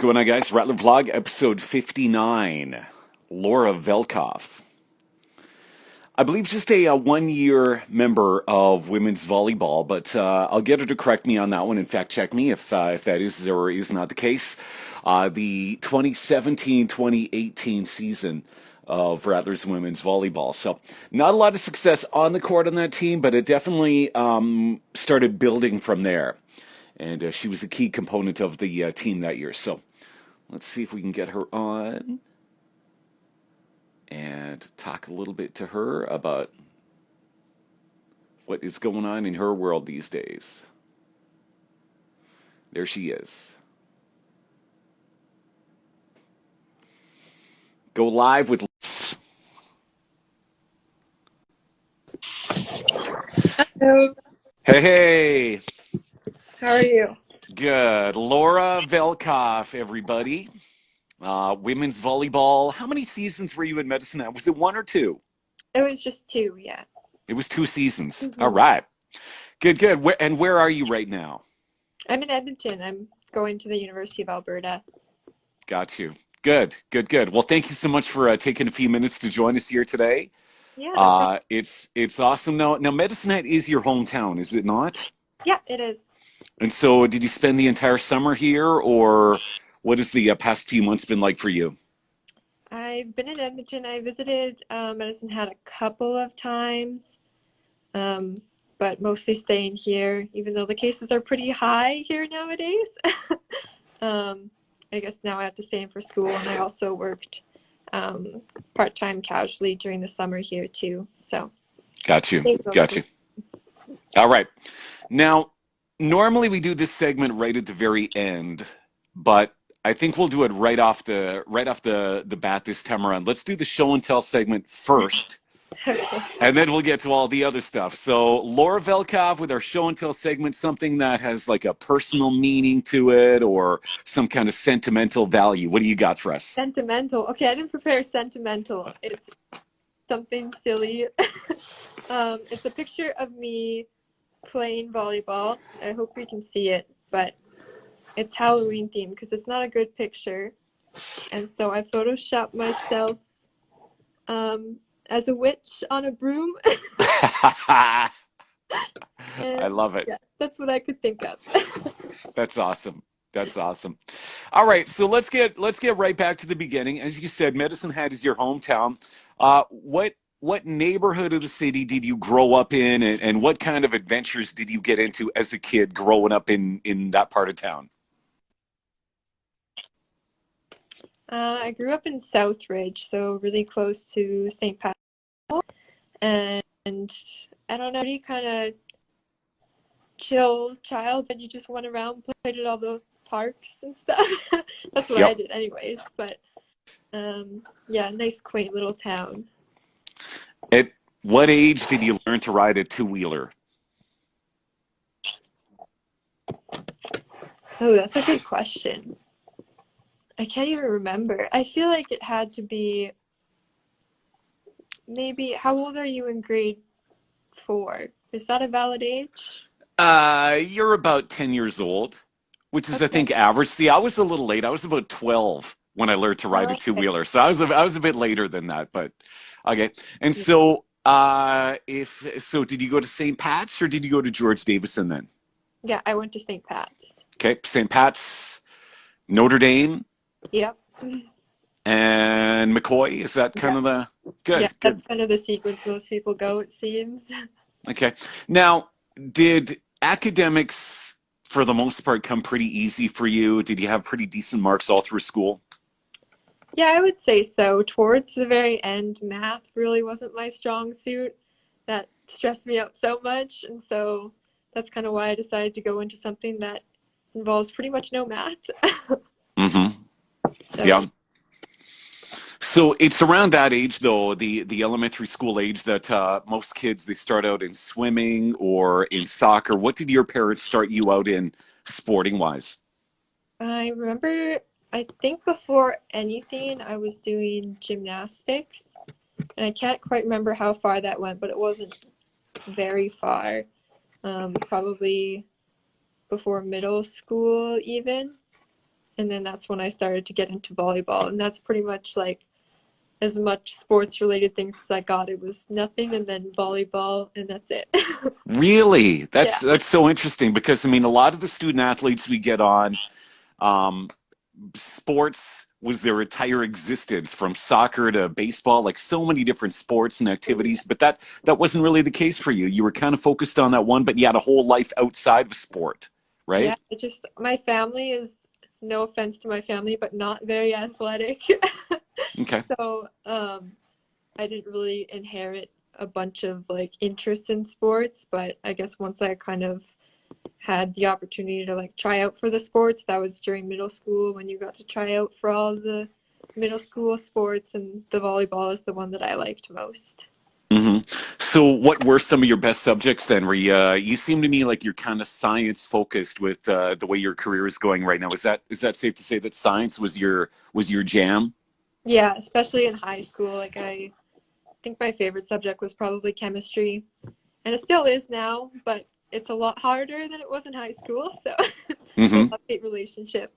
going on, guys? Rattler Vlog, episode 59. Laura Velcoff. I believe just a 1 year member of women's volleyball, but I'll get her to correct me on that one and fact check me if that is or is not the case. The 2017-2018 season of Rattler's women's volleyball. So not a lot of success on the court on that team, but it definitely started building from there. And she was a key component of the team that year. So let's see if we can get her on and talk a little bit to her about what is going on in her world these days. There she is. Go live with... Hello. Hey, hey. How are you? Good. Laura Velcoff, everybody. Women's volleyball. How many seasons were you in Medicine Hat? Was it one or two? It was just two, yeah. It was 2 seasons. Mm-hmm. All right. Good, good. Where are you right now? I'm in Edmonton. I'm going to the University of Alberta. Got you. Good, good, good. Well, thank you so much for taking a few minutes to join us here today. Yeah. It's awesome. Now, Medicine Hat is your hometown, is it not? Yeah, it is. And so did you spend the entire summer here, or what has the past few months been like for you? I've been in Edmonton. I visited Medicine Hat a couple of times, but mostly staying here, even though the cases are pretty high here nowadays. I guess now I have to stay in for school, and I also worked part-time casually during the summer here too. So Got you. Got you. All right. Now, normally we do this segment right at the very end, but I think we'll do it right off the bat this time around. Let's do the show and tell segment first. Okay. And then we'll get to all the other stuff. So Laura Velcoff with our show and tell segment, something that has like a personal meaning to it or some kind of sentimental value. What do you got for us? Sentimental. Okay, I didn't prepare sentimental. It's something silly. It's a picture of me playing volleyball. I hope we can see it, but it's Halloween themed because it's not a good picture. And so I photoshopped myself as a witch on a broom. I love it. Yeah, that's what I could think of. That's awesome. That's awesome. All right, so let's get right back to the beginning. As you said, Medicine Hat is your hometown. What neighborhood of the city did you grow up in, and what kind of adventures did you get into as a kid growing up in that part of town? I grew up in Southridge, so really close to St. Patrick's. And I don't know, any kind of chill child that you just went around, played at all the parks and stuff. That's what I did anyways. But yeah, nice quaint little town. At what age did you learn to ride a two-wheeler? Oh, that's a good question. I can't even remember. I feel like it had to be maybe, how old are you in grade 4? Is that a valid age? You're about 10 years old, which is, okay, I think, average. See, I was a little late. I was about 12 when I learned to ride a two-wheeler. So I was a bit later than that, but okay. And so did you go to St. Pat's or did you go to George Davison then? Yeah, I went to St. Pat's. Okay, St. Pat's, Notre Dame. Yep. And McCoy, is that kind of the good? Yeah, that's kind of the sequence most people go, it seems. Okay. Now, did academics, for the most part, come pretty easy for you? Did you have pretty decent marks all through school? Yeah, I would say so. Towards the very end, math really wasn't my strong suit. That stressed me out so much, and so that's kind of why I decided to go into something that involves pretty much no math. Mm-hmm. So. Yeah. So it's around that age, though, the elementary school age, that most kids, they start out in swimming or in soccer. What did your parents start you out in sporting-wise? I remember, I think before anything, I was doing gymnastics. And I can't quite remember how far that went, but it wasn't very far. Probably before middle school even. and then that's when I started to get into volleyball, and that's pretty much like as much sports related things as I got. It was nothing and then volleyball and that's it. Really? Yeah. That's so interesting because I mean, a lot of the student athletes we get on, um, sports was their entire existence, from soccer to baseball, like so many different sports and activities. But that wasn't really the case for you. You were kind of focused on that one, but you had a whole life outside of sport, Yeah, right? it just my family is, no offense to my family, but not very athletic. Okay. So, I didn't really inherit a bunch of like interests in sports, but I guess once I kind of had the opportunity to like try out for the sports, that was during middle school when you got to try out for all the middle school sports, and the volleyball is the one that I liked most. hmm So, what were some of your best subjects then? Were you seem to me like you're kind of science focused with the way your career is going right now. Is that safe to say that science was your jam? Yeah, especially in high school. Like I think my favorite subject was probably chemistry, and it still is now, but it's a lot harder than it was in high school. So it's a hmm love-hate relationship.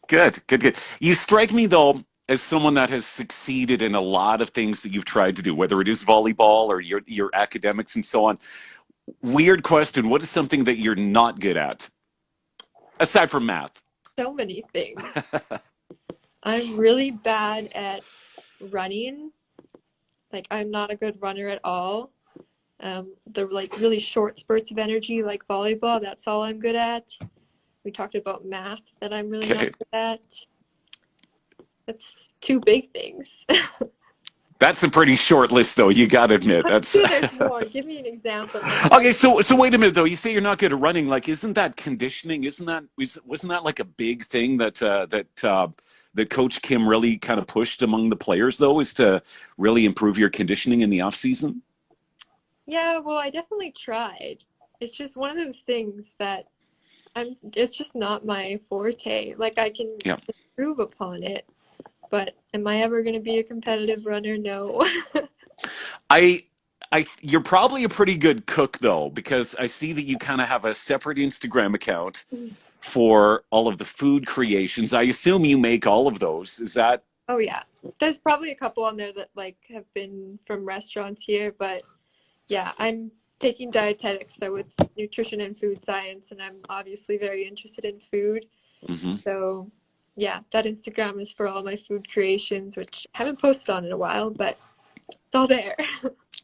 Good, good, good. You strike me though as someone that has succeeded in a lot of things that you've tried to do, whether it is volleyball or your academics and so on. Weird question. What is something that you're not good at aside from math? So many things. I'm really bad at running. Like I'm not a good runner at all. The like really short spurts of energy, like volleyball, that's all I'm good at. We talked about math that I'm really not Okay. good at. That's two big things. That's a pretty short list though, you gotta admit. I'm That's sure there's more. Give me an example. okay, so wait a minute though. You say you're not good at running. Like, isn't that conditioning? Wasn't that like a big thing that Coach Kim really kind of pushed among the players though, is to really improve your conditioning in the off season? Yeah, well, I definitely tried. It's just one of those things that it's just not my forte. Like I can Yeah. improve upon it, but am I ever going to be a competitive runner? No. I you're probably a pretty good cook though, because I see that you kind of have a separate Instagram account for all of the food creations. I assume you make all of those. Is that Oh yeah. There's probably a couple on there that like have been from restaurants here, but yeah, I'm taking dietetics, so it's nutrition and food science, and I'm obviously very interested in food. hmm So yeah, that Instagram is for all my food creations, which I haven't posted on in a while, but it's all there.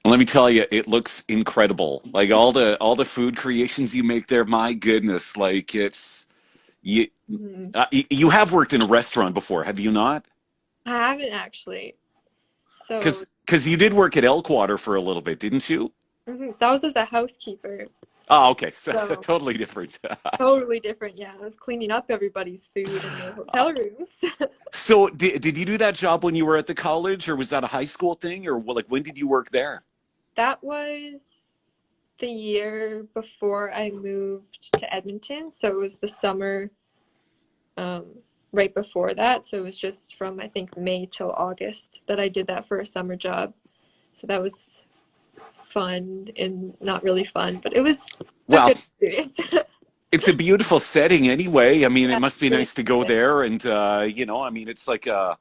Let me tell you, it looks incredible. Like all the food creations you make there, my goodness, like it's you Mhm. you have worked in a restaurant before, have you not? I haven't actually. So Because you did work at Elkwater for a little bit, didn't you? that was as a housekeeper. Oh, okay. So So totally different. totally different. Yeah, I was cleaning up everybody's food in their hotel rooms. So did you do that job when you were at the college, or was that a high school thing, or like when did you work there? That was the year before I moved to Edmonton. So it was the summer um, right before that. So it was just from I think May till August that I did that for a summer job. So that was fun and not really fun, but it was a Well, good experience. it's a beautiful setting anyway. I mean, it Yeah, must be it nice to go is. there and I mean, it's like a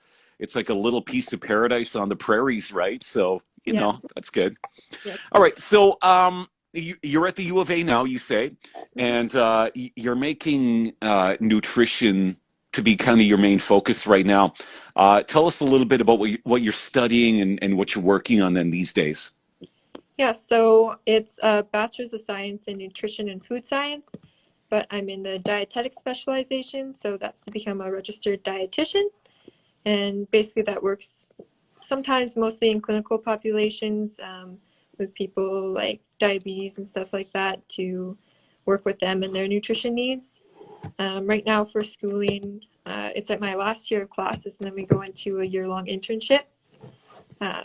little piece of paradise on the prairies, right? So, Yeah, that's good. yeah. All right. So, you're at the U of A now, you say, Mhm. and you're making nutrition to be kind of your main focus right now. Tell us a little bit about what you're studying and what you're working on then these days. Yeah, so it's a bachelor's of science in nutrition and food science, but I'm in the dietetics specialization, so that's to become a registered dietitian. And basically, that works sometimes mostly in clinical populations with people like diabetes and stuff like that to work with them and their nutrition needs. Right now, for schooling, it's at my last year of classes, and then we go into a year-long internship.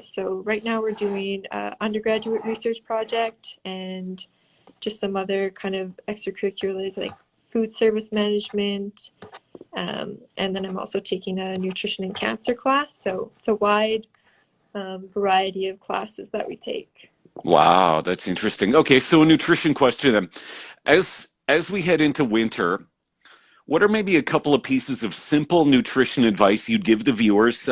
So right now we're doing an undergraduate research project and just some other kind of extracurriculars like food service management. And then I'm also taking a nutrition and cancer class. So it's a wide variety of classes that we take. Wow, that's interesting. Okay, so a nutrition question then. As we head into winter, what are maybe a couple of pieces of simple nutrition advice you'd give the viewers,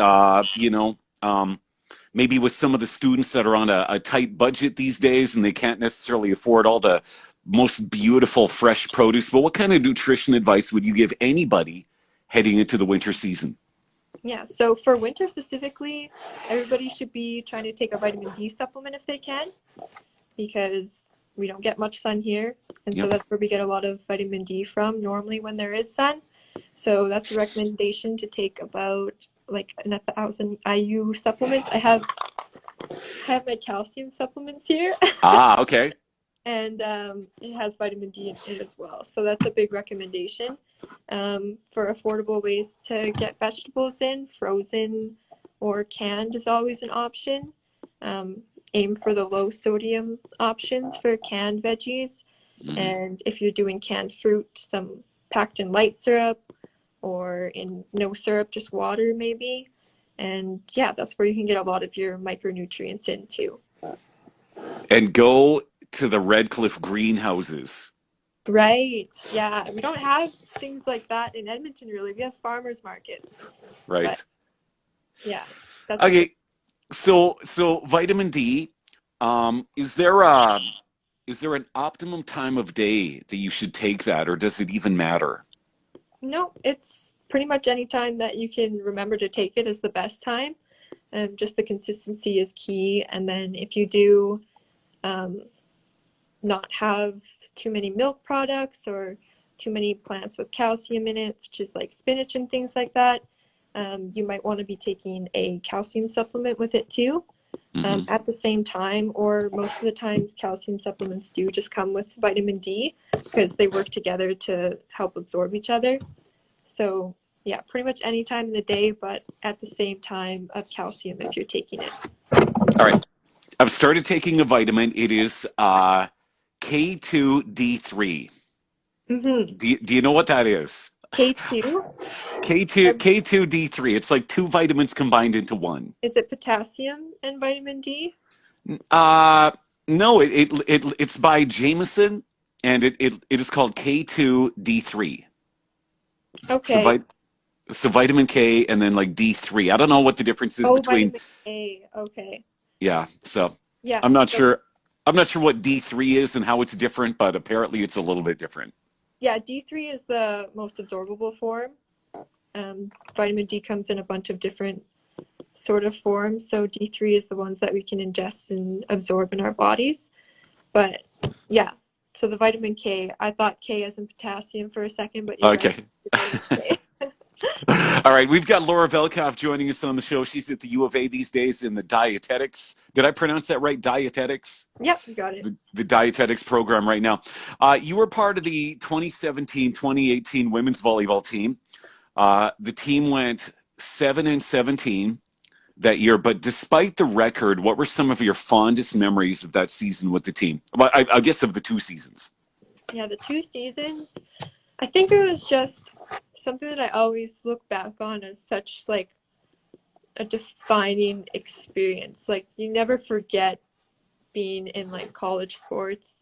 maybe with some of the students that are on a tight budget these days and they can't necessarily afford all the most beautiful fresh produce, but what kind of nutrition advice would you give anybody heading into the winter season? Yeah, so for winter specifically, everybody should be trying to take a vitamin D supplement if they can, because we don't get much sun here, and so Yep. that's where we get a lot of vitamin D from normally when there is sun. So that's a recommendation to take about like 1,000 IU supplements. I have my calcium supplements here, Ah, okay. and it has vitamin D in it as well. So that's a big recommendation. For affordable ways to get vegetables in, frozen or canned is always an option. Aim for the low sodium options for canned veggies. Mhm. And if you're doing canned fruit, some packed in light syrup or in no syrup, just water maybe. And yeah, that's where you can get a lot of your micronutrients in too. And go to the Red Cliff greenhouses. Right. Yeah. We don't have things like that in Edmonton really. We have farmers markets. But Right. yeah, that's a big. Okay. So vitamin D, is there an optimum time of day that you should take that, or does it even matter? No, it's pretty much any time that you can remember to take it is the best time. Just the consistency is key. And then if you do um, not have too many milk products or too many plants with calcium in it, such as like spinach and things like that, you might want to be taking a calcium supplement with it too. Hmm. At the same time, or most of the times, calcium supplements do just come with vitamin D because they work together to help absorb each other. So, yeah, pretty much any time in the day, but at the same time of calcium if you're taking it. All right. I've started taking a vitamin. It is K2D3. Mm-hmm. Do you know what that is? K2, K2D3. It's like two vitamins combined into one. is it potassium and vitamin D? Uh no, it's by Jameson, and it is called K2D3. So Okay. vitamin K and then like D3. I don't know what the difference is Oh, between. vitamin A. Okay. Yeah. So Yeah. I'm not So, sure. I'm not sure what D3 is and how it's different, but apparently it's a little bit different. yeah, D3 is the most absorbable form. Vitamin D comes in a bunch of different sort of forms. So D3 is the ones that we can ingest and absorb in our bodies. But yeah, so the vitamin K, I thought K as in potassium for a second, but you're right. Okay. Vitamin K. All right, we've got Laura Velcoff joining us on the show. She's at the U of A these days in the dietetics. Did I pronounce that right? Dietetics? Yep, you got it. The dietetics program right now. You were part of the 2017-2018 women's volleyball team. The team went 7-17 that year, but despite the record, what were some of your fondest memories of that season with the team? Well, I guess of the two seasons. Yeah, the 2 seasons. I think it was just something that I always look back on as such like a defining experience. Like you never forget being in like college sports.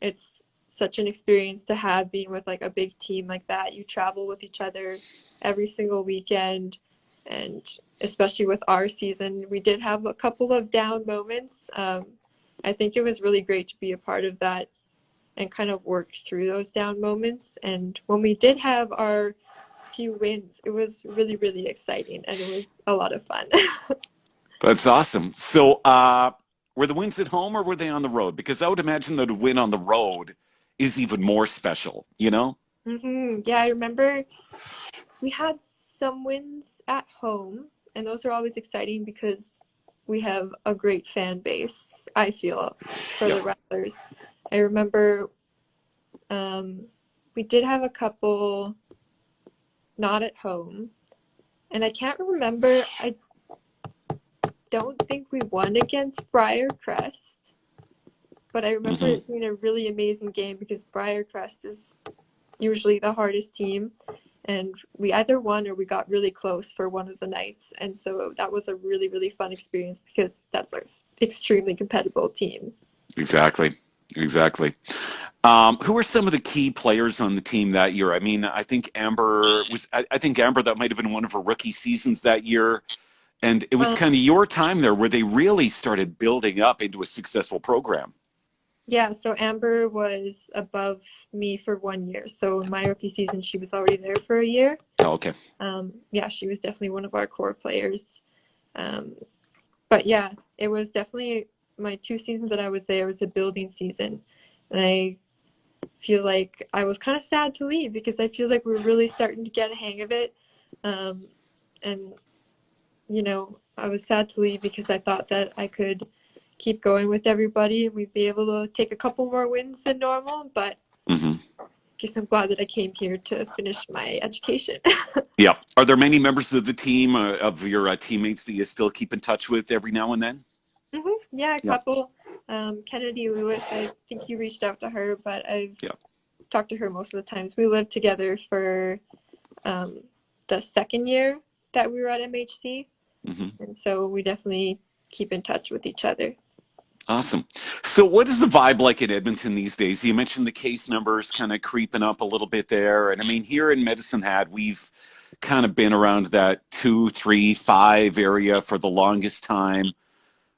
It's such an experience to have being with like a big team like that. You travel with each other every single weekend, and especially with our season, we did have a couple of down moments. I think it was really great to be a part of that and kind of work through those down moments. And when we did have our few wins, it was really, really exciting and it was a lot of fun. That's awesome. So, were the wins at home or were they on the road? Because I would imagine that a win on the road is even more special, you know? Yeah, I remember we had some wins at home, and those are always exciting because we have a great fan base, I feel, for Yep. the Rattlers. I remember we did have a couple not at home, and I can't remember. I don't think we won against Briarcrest, but I remember Hmm. it being a really amazing game because Briarcrest is usually the hardest team, and we either won or we got really close for one of the nights, and so that was a really, really fun experience because that's an extremely competitive team. Exactly. Exactly. Who are some of the key players on the team that year? I mean, I think Amber, that might have been one of her rookie seasons that year. And it was Um, kind of your time there where they really started building up into a successful program. yeah, so Amber was above me for 1 year. So in my rookie season, she was already there for a year. Oh, okay. Yeah, she was definitely one of our core players. Um, but yeah, it was definitely my 2 seasons that I was there was a building season. And I feel like I was kind of sad to leave because I feel like we're really starting to get a hang of it. Um, and, I was sad to leave because I thought that I could keep going with everybody and we'd be able to take a couple more wins than normal. But Hmm. I guess I'm glad that I came here to finish my education. Yeah. Are there many members of the team, of your teammates that you still keep in touch with every now and then? Yeah, a Yeah. couple. Kennedy Lewis, I think you reached out to her, but I've Yeah. talked to her most of the times. We lived together for um, the second year that we were at MHC, Hmm. and so we definitely keep in touch with each other. Awesome. So, what is the vibe like in Edmonton these days? You mentioned the case numbers kind of creeping up a little bit there. And I mean, here in Medicine Hat, we've kind of been around that 2, 3, 5 area for the longest time.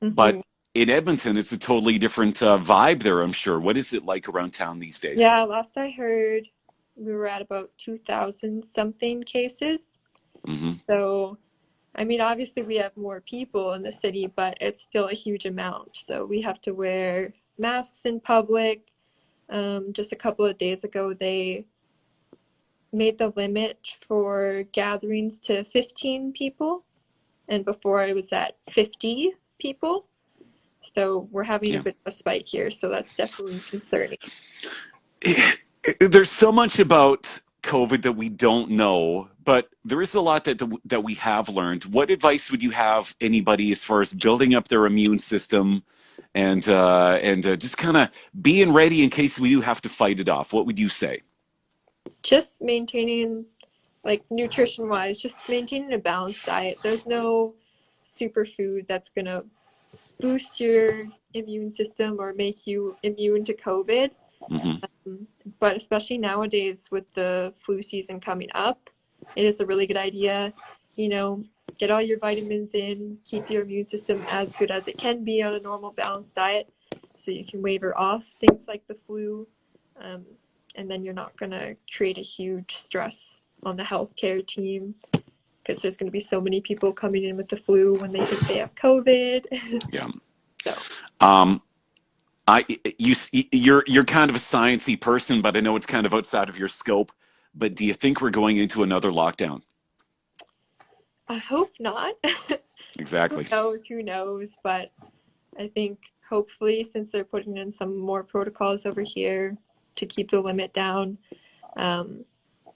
But Hmm. in Edmonton, it's a totally different vibe there, I'm sure. What is it like around town these days? Yeah, last I heard, we were at about 2,000 something cases. Hmm. So, I mean, obviously we have more people in the city, but it's still a huge amount. So we have to wear masks in public. Just a couple of days ago, they made the limit for gatherings to 15 people, and before I was at 50 people. So we're having a Yeah. bit of a spike here, so that's definitely concerning. There's so much about COVID that we don't know, but there is a lot that we have learned. What advice would you have anybody as far as building up their immune system and just kind of being ready in case we do have to fight it off? What would you say? Just maintaining, like nutrition wise, just maintaining a balanced diet. There's no superfood that's gonna boost your immune system or make you immune to COVID. Hmm. But especially nowadays with the flu season coming up, it is a really good idea, you know, get all your vitamins in, keep your immune system as good as it can be on a normal balanced diet so you can waver off things like the flu. Um, and then you're not going to create a huge stress on the healthcare team because there's going to be so many people coming in with the flu when they think they have COVID. Yeah. So, Um, I you're kind of a sciencey person, but I know it's kind of outside of your scope. But do you think we're going into another lockdown? I hope not. Who Exactly. knows? Who knows? But I think hopefully, since they're putting in some more protocols over here to keep the limit down, um,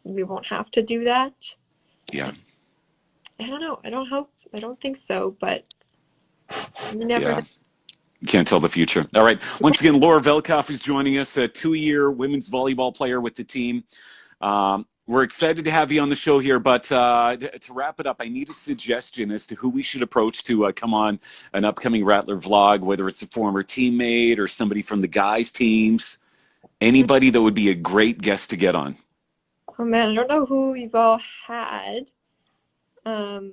we won't have to do that. Yeah. I don't know. I don't hope. I don't think so, but you never know. Yeah. Can't tell the future. All right. Once again, Laura Velcoff is joining us, a 2 year women's volleyball player with the team. We're excited to have you on the show here, but to wrap it up, I need a suggestion as to who we should approach to come on an upcoming Rattler vlog, whether it's a former teammate or somebody from the guys' teams, anybody that would be a great guest to get on. Oh man, I don't know who you've all had. Um,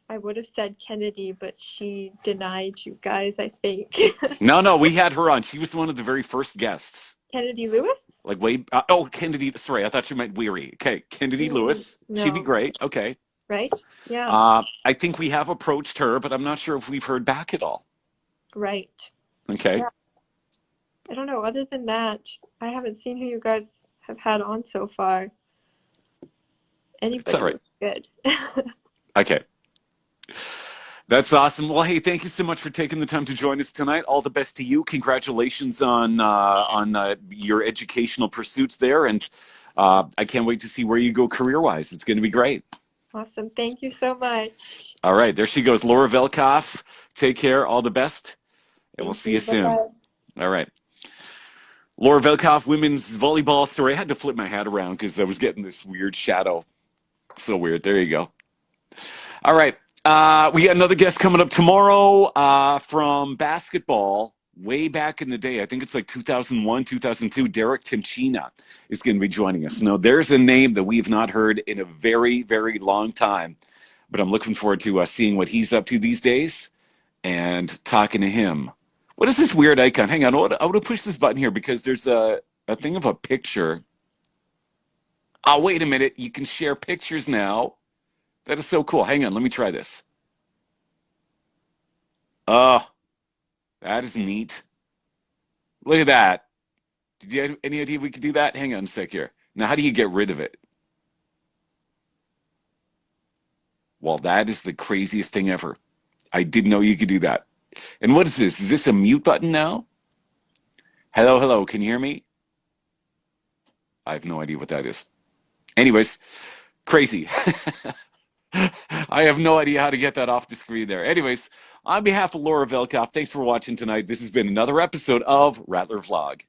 I would have said Kennedy, but she denied you guys, I think. No, no, we had her on. She was one of the very first guests. Kennedy Lewis? Like way, oh, Kennedy. Sorry, I thought you meant Weary. Okay, Kennedy Lewis. She'd be No, great. Okay. right? Yeah, I think we have approached her, but I'm not sure if we've heard back at all. right. Okay. Yeah, I don't know. Other than that, I haven't seen who you guys have had on so far. It's all Anybody right. would be good. Okay. That's awesome. Well, hey, thank you so much for taking the time to join us tonight. All the best to you. Congratulations on your educational pursuits there, and I can't wait to see where you go career-wise. It's going to be great. Awesome. Thank you so much. All right, there she goes, Laura Velkoff. Take care. All the best, and we'll Thank see you you. soon. Bye-bye. All right. Laura Velkoff, women's volleyball. Sorry, I had to flip my hat around because I was getting this weird shadow. So weird. There you go. All right. We got another guest coming up tomorrow from basketball. way back in the day. I think it's like 2001, 2002. Derek Timchina is going to be joining us. Now, there's a name that we've not heard in a very, very long time, but I'm looking forward to seeing what he's up to these days and talking to him. What is this weird icon? Hang on, I want to push this button here because there's a thing of a picture. Oh, wait a minute. You can share pictures now. That is so cool. Hang on, let me try this. Oh, that is neat. Look at that. Did you have any idea we could do that? Hang on a sec here. Now, how do you get rid of it? Well, that is the craziest thing ever. I didn't know you could do that. And what is this? Is this a mute button now? Hello, hello. Can you hear me? I have no idea what that is. Anyways, crazy. I have no idea how to get that off the screen there. Anyways, on behalf of Laura Velcoff, thanks for watching tonight. This has been another episode of Rattler Vlog.